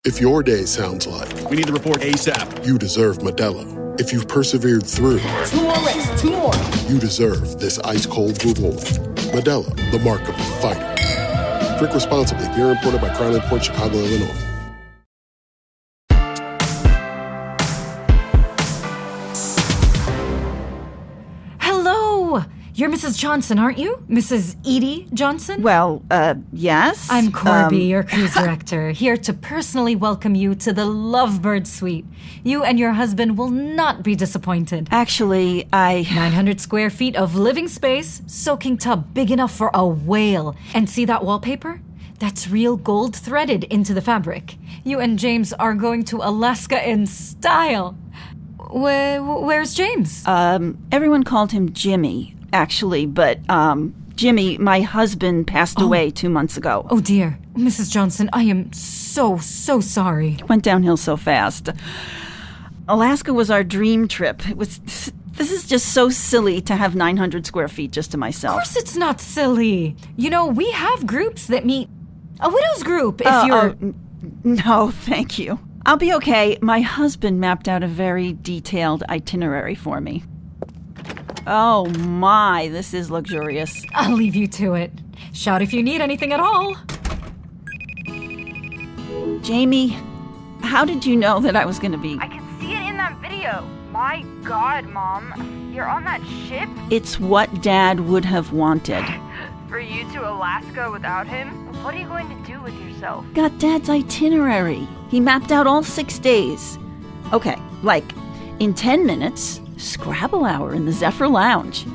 If your day sounds like we need the report ASAP, you deserve Modelo. If you've persevered through 2 more reps, 2 more. You deserve this ice-cold reward. Modelo, the mark of a fighter. Drink responsibly. Beer imported by Crown Imports, Chicago, Illinois. Hello! You're Mrs. Johnson, aren't you? Mrs. Edie Johnson? Well, yes. I'm Corby, your cruise director, here to personally welcome you to the Lovebird Suite. You and your husband will not be disappointed. Actually, 900 square feet of living space, soaking tub big enough for a whale. And see that wallpaper? That's real gold threaded into the fabric. You and James are going to Alaska in style. Where's James? Everyone called him Jimmy, actually, but, Jimmy, my husband, passed away 2 months ago. Oh, dear. Mrs. Johnson, I am so sorry. Went downhill so fast. Alaska was our dream trip. This is just so silly to have 900 square feet just to myself. Of course it's not silly. You know, we have groups that meet. A widow's group, if you're... No, thank you. I'll be okay. My husband mapped out a very detailed itinerary for me. Oh my, this is luxurious. I'll leave you to it. Shout if you need anything at all. Jamie, how did you know that I was going to be... I can see it in that video. My God, Mom. You're on that ship? It's what Dad would have wanted. For you to Alaska without him? What are you going to do with yourself? Got Dad's itinerary. He mapped out all 6 days. Okay, like, in 10 minutes, Scrabble hour in the Zephyr Lounge.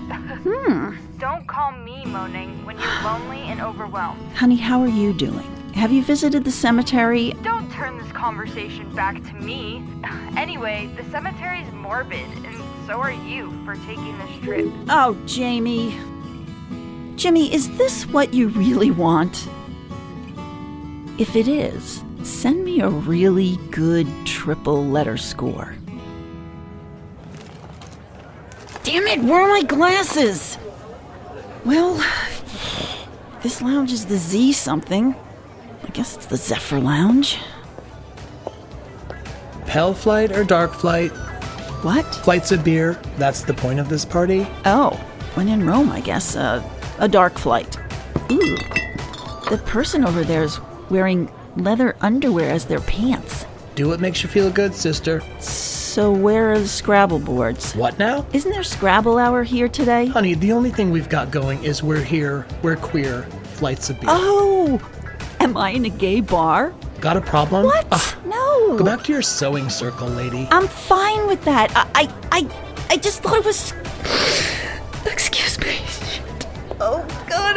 Don't call me moaning when you're lonely and overwhelmed. Honey, how are you doing? Have you visited the cemetery? Don't turn this conversation back to me. Anyway, the cemetery's morbid, and so are you for taking this trip. Oh, Jamie. Jimmy, is this what you really want? If it is, send me a really good triple letter score. Damn it, where are my glasses? Well, this lounge is the Z something. I guess it's the Zephyr Lounge. Pale flight or dark flight? What? Flights of beer. That's the point of this party. Oh, when in Rome, I guess. A dark flight. Ooh. The person over there is wearing leather underwear as their pants. Do what makes you feel good, sister. So where are the Scrabble boards? What now? Isn't there Scrabble hour here today? Honey, the only thing we've got going is we're here, we're queer, flights of beer. Oh! Am I in a gay bar? Got a problem? What? No. Go back to your sewing circle, lady. I'm fine with that. I just thought it was... Excuse me. Shit. Oh, God,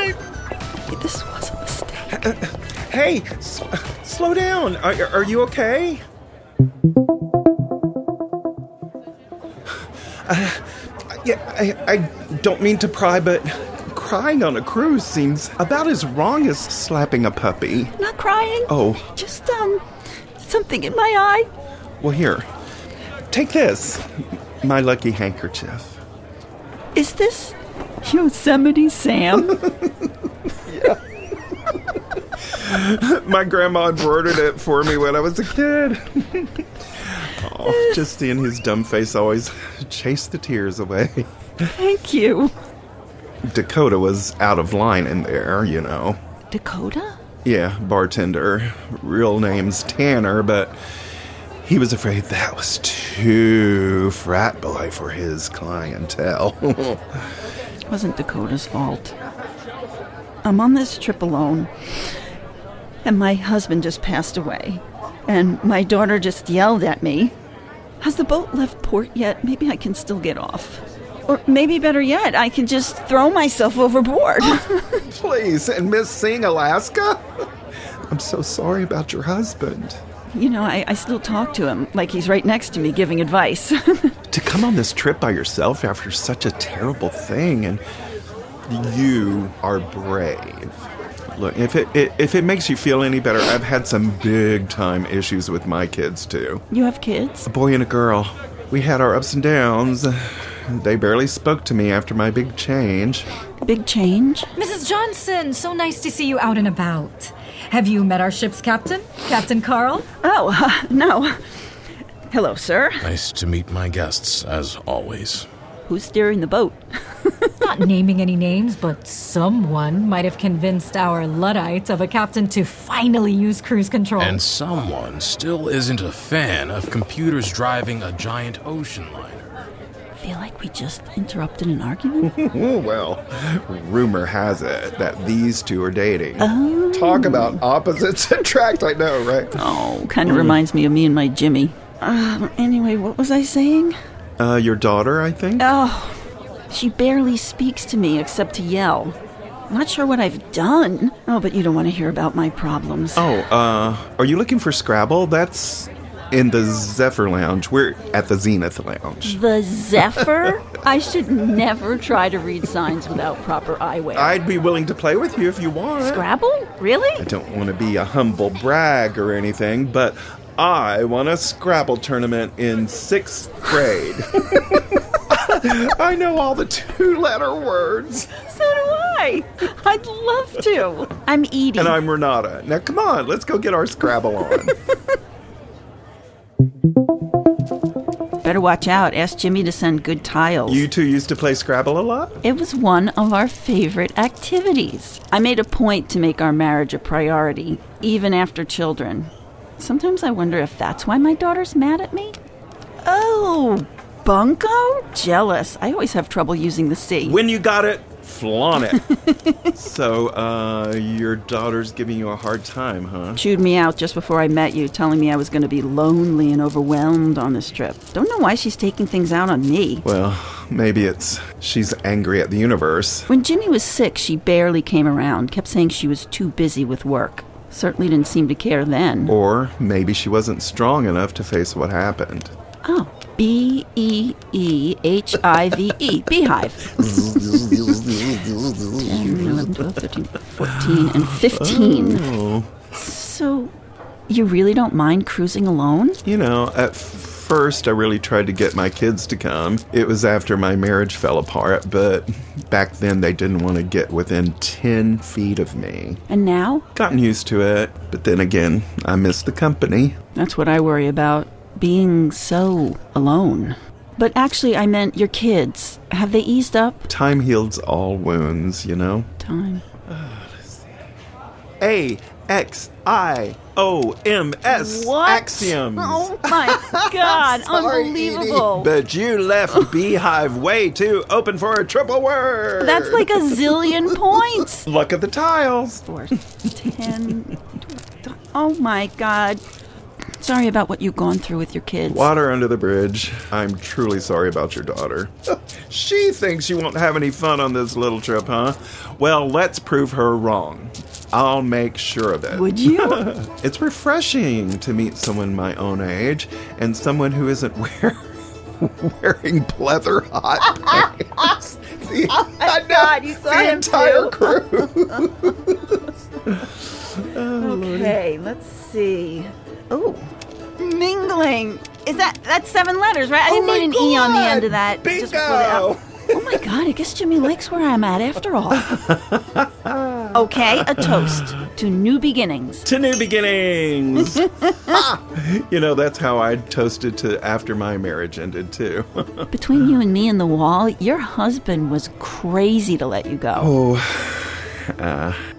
this was a mistake. Hey, slow down. Are you okay? I don't mean to pry, but crying on a cruise seems about as wrong as slapping a puppy. Not crying. Oh. Just, something in my eye. Well, here. Take this. My lucky handkerchief. Is this Yosemite Sam? Yeah. My grandma embroidered it for me when I was a kid. Oh, just seeing his dumb face always chased the tears away. Thank you. Dakota was out of line in there, you know. Dakota? Yeah, bartender. Real name's Tanner, but he was afraid that was too frat boy for his clientele. It wasn't Dakota's fault. I'm on this trip alone, and my husband just passed away, and my daughter just yelled at me. Has the boat left port yet? Maybe I can still get off. Or maybe better yet, I can just throw myself overboard. Please, and Miss Sing, Alaska? I'm so sorry about your husband. You know, I still talk to him like he's right next to me giving advice. To come on this trip by yourself after such a terrible thing, and you are brave. Look, if it makes you feel any better, I've had some big-time issues with my kids, too. You have kids? A boy and a girl. We had our ups and downs. They barely spoke to me after my big change. Big change? Mrs. Johnson, so nice to see you out and about. Have you met our ship's captain, Captain Carl? Oh, no. Hello, sir. Nice to meet my guests, as always. Who's steering the boat? Not naming any names, but someone might have convinced our Luddite of a captain to finally use cruise control. And someone still isn't a fan of computers driving a giant ocean liner. I feel like we just interrupted an argument. Well, rumor has it that these two are dating. Oh. Talk about opposites attract, I know, right? Oh, kind of reminds me of me and my Jimmy. Anyway, what was I saying? Your daughter, I think? Oh, she barely speaks to me except to yell. Not sure what I've done. Oh, but you don't want to hear about my problems. Oh, are you looking for Scrabble? That's in the Zephyr Lounge. We're at the Zenith Lounge. The Zephyr? I should never try to read signs without proper eyewear. I'd be willing to play with you if you want. Scrabble? Really? I don't want to be a humble brag or anything, but I won a Scrabble tournament in 6th grade. I know all the 2-letter words. So do I. I'd love to. I'm Edie. And I'm Renata. Now, come on, let's go get our Scrabble on. Better watch out. Ask Jimmy to send good tiles. You two used to play Scrabble a lot? It was one of our favorite activities. I made a point to make our marriage a priority, even after children. Sometimes I wonder if that's why my daughter's mad at me. Oh, bunko? Jealous. I always have trouble using the C. When you got it, flaunt it. So, your daughter's giving you a hard time, huh? Chewed me out just before I met you, telling me I was going to be lonely and overwhelmed on this trip. Don't know why she's taking things out on me. Well, maybe she's angry at the universe. When Jimmy was sick, she barely came around, kept saying she was too busy with work. Certainly didn't seem to care then. Or maybe she wasn't strong enough to face what happened. Oh, Beehive. Beehive. 10, 11, 12, 13, 14, and 15. Oh. So, you really don't mind cruising alone? You know, at first I really tried to get my kids to come. It was after my marriage fell apart, but back then they didn't want to get within 10 feet of me. And now? Gotten used to it, but then again, I miss the company. That's what I worry about, being so alone. But actually, I meant your kids. Have they eased up? Time heals all wounds, you know? Time. Let's see. AXIOMS. What? Axioms. Oh my God, Sorry, unbelievable. Edie, but you left Beehive way too open for a triple word. That's like a zillion points. Look at the tiles. 4, 10. Oh my God. Sorry about what you've gone through with your kids. Water under the bridge. I'm truly sorry about your daughter. She thinks you won't have any fun on this little trip, huh? Well, let's prove her wrong. I'll make sure of it. Would you? It's refreshing to meet someone my own age and someone who isn't wearing pleather hot pants. Oh my God, you saw the him entire too. crew. Okay, let's see. Oh, mingling. Is that's 7 letters, right? I didn't need an E on the end of that. Bingo! Just before oh my God, I guess Jimmy likes where I'm at after all. Okay, a toast to new beginnings. To new beginnings. You know, that's how I toasted to after my marriage ended, too. Between you and me and the wall, your husband was crazy to let you go. Oh,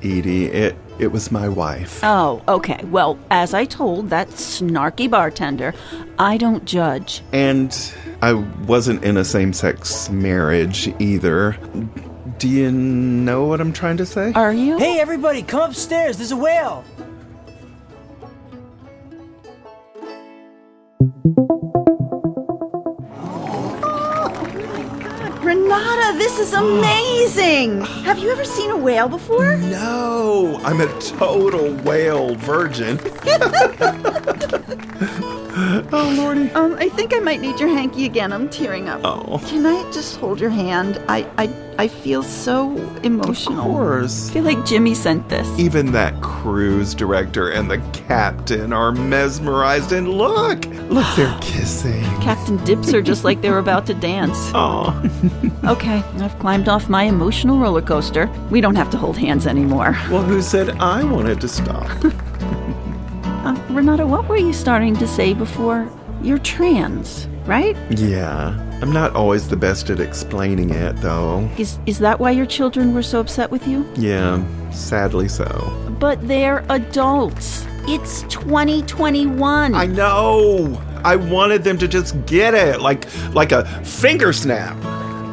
Edie, it was my wife. Oh, okay. Well, as I told that snarky bartender, I don't judge. And I wasn't in a same-sex marriage either. Do you know what I'm trying to say? Are you? Hey, everybody, come upstairs. There's a whale. Renata, this is amazing! Have you ever seen a whale before? No, I'm a total whale virgin. Oh, Lordy. I think I might need your hanky again. I'm tearing up. Oh. Can I just hold your hand? I feel so emotional. Of course. I feel like Jimmy sent this. Even that cruise director and the captain are mesmerized. And look, they're kissing. Captain dips her just like they were about to dance. Oh. Okay, I've climbed off my emotional roller coaster. We don't have to hold hands anymore. Well, who said I wanted to stop? Renata, what were you starting to say before? You're trans, right? Yeah. I'm not always the best at explaining it, though. Is that why your children were so upset with you? Yeah, sadly so. But they're adults. It's 2021. I know. I wanted them to just get it, like a finger snap.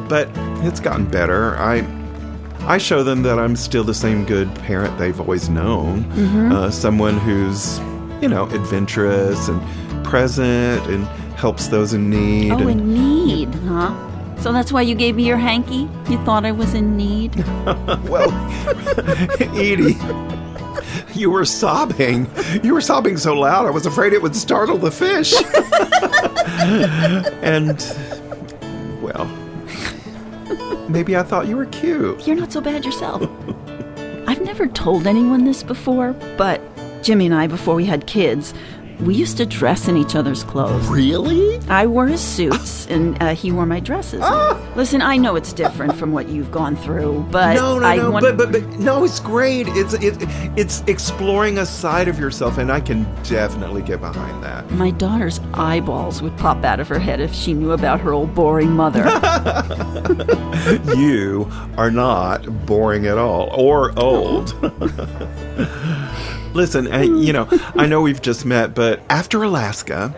But it's gotten better. I show them that I'm still the same good parent they've always known. Mm-hmm. Someone who's, adventurous and present and helps those in need. Oh, in need, huh? So that's why you gave me your hanky? You thought I was in need? Well, Edie, you were sobbing. You were sobbing so loud, I was afraid it would startle the fish. And, well, maybe I thought you were cute. You're not so bad yourself. I've never told anyone this before, but Jimmy and I, before we had kids, we used to dress in each other's clothes. Really? I wore his suits, and he wore my dresses. Listen, I know it's different from what you've gone through, but no, it's great. It's exploring a side of yourself, and I can definitely get behind that. My daughter's eyeballs would pop out of her head if she knew about her old boring mother. You are not boring at all, or old. Listen, I know we've just met, but after Alaska,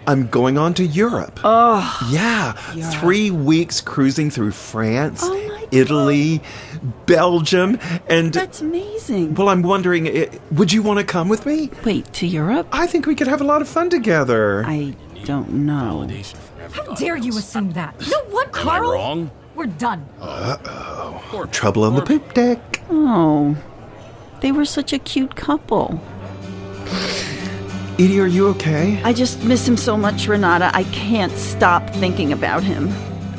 I'm going on to Europe. Oh. Yeah. 3 weeks cruising through France, Italy, Belgium, and... That's amazing. Well, I'm wondering, would you want to come with me? Wait, to Europe? I think we could have a lot of fun together. I don't know. How dare you assume that? No, what, Am I Carl? wrong? We're done. Uh-oh. Trouble on the poop deck. Oh, they were such a cute couple. Edie, are you okay? I just miss him so much, Renata. I can't stop thinking about him.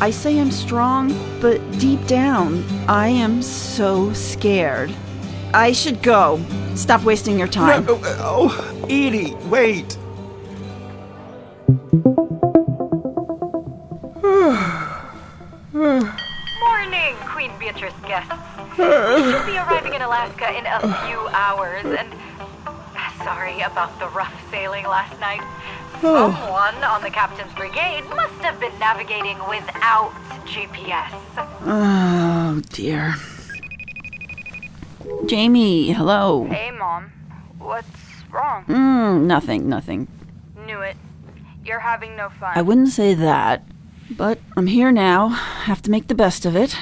I say I'm strong, but deep down, I am so scared. I should go. Stop wasting your time. No, Edie, wait. Morning, Queen Beatrice guests. We should be arriving in Alaska in a few hours, and sorry about the rough sailing last night. Someone on the captain's brigade must have been navigating without GPS. Oh, dear. Jamie, hello. Hey, Mom. What's wrong? Nothing. Knew it. You're having no fun. I wouldn't say that, but I'm here now. Have to make the best of it.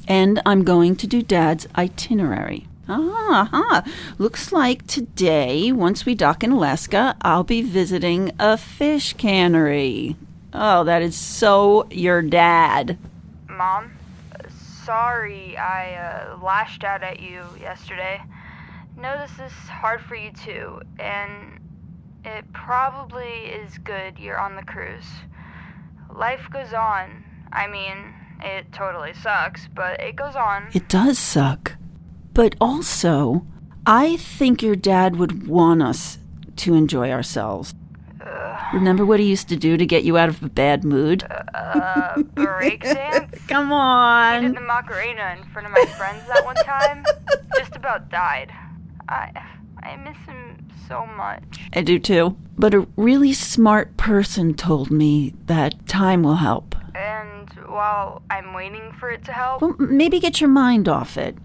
And I'm going to do Dad's itinerary. Looks like today, once we dock in Alaska, I'll be visiting a fish cannery. Oh, that is so your dad. Mom, sorry I lashed out at you yesterday. Know this is hard for you too, and it probably is good you're on the cruise. Life goes on. I mean, it totally sucks, but it goes on. It does suck. But also, I think your dad would want us to enjoy ourselves. Remember what he used to do to get you out of a bad mood? Break dance? Come He on. did the Macarena in front of my friends that one time. Just about died. I miss him so much. I do too. But a really smart person told me that time will help. And while I'm waiting for it to help... Well, maybe get your mind off it.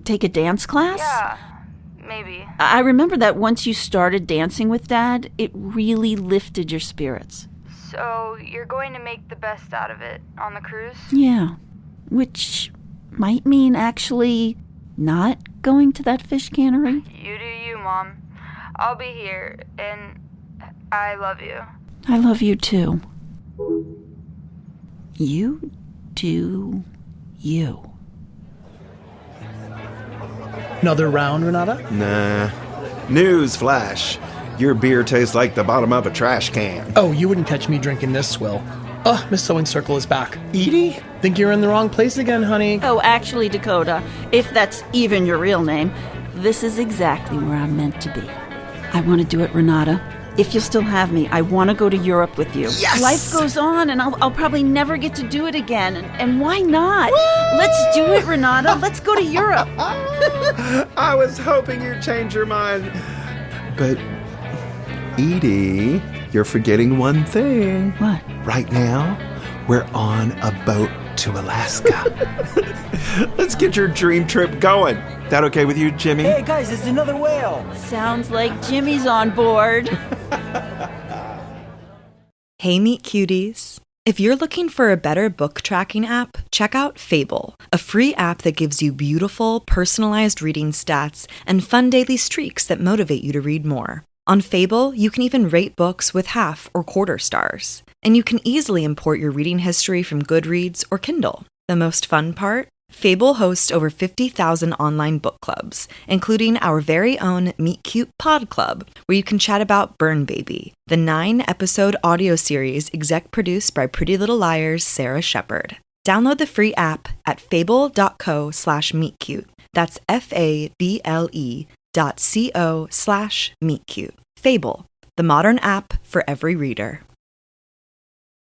Take a dance class? Yeah, maybe. I remember that once you started dancing with Dad, it really lifted your spirits. So you're going to make the best out of it on the cruise? Yeah. Which might mean actually not going to that fish cannery. You do you, Mom. I'll be here, and I love you. I love you too. You do you. Another round, Renata? Nah. News flash. Your beer tastes like the bottom of a trash can. Oh, you wouldn't catch me drinking this swill. Oh, Miss Sewing Circle is back. Edie? Think you're in the wrong place again, honey. Oh, actually, Dakota, if that's even your real name, this is exactly where I'm meant to be. I want to do it, Renata. If you'll still have me, I want to go to Europe with you. Yes! Life goes on, and I'll probably never get to do it again. And why not? Woo! Let's do it, Renata. Let's go to Europe. I was hoping you'd change your mind. But, Edie, you're forgetting one thing. What? Right now, we're on a boat to Alaska. Let's get your dream trip going. That okay with you, Jimmy? Hey, guys, there's another whale. Sounds like Jimmy's on board. Hey, Meet Cuties. If you're looking for a better book tracking app, check out Fable, a free app that gives you beautiful, personalized reading stats and fun daily streaks that motivate you to read more. On Fable, you can even rate books with half or quarter stars. And you can easily import your reading history from Goodreads or Kindle. The most fun part? Fable hosts over 50,000 online book clubs, including our very own Meet Cute Pod Club, where you can chat about Burn Baby, the 9-episode audio series exec-produced by Pretty Little Liars' Sara Shepard. Download the free app at fable.co/meetcute. That's FABLE.co/meetcute. Fable, the modern app for every reader.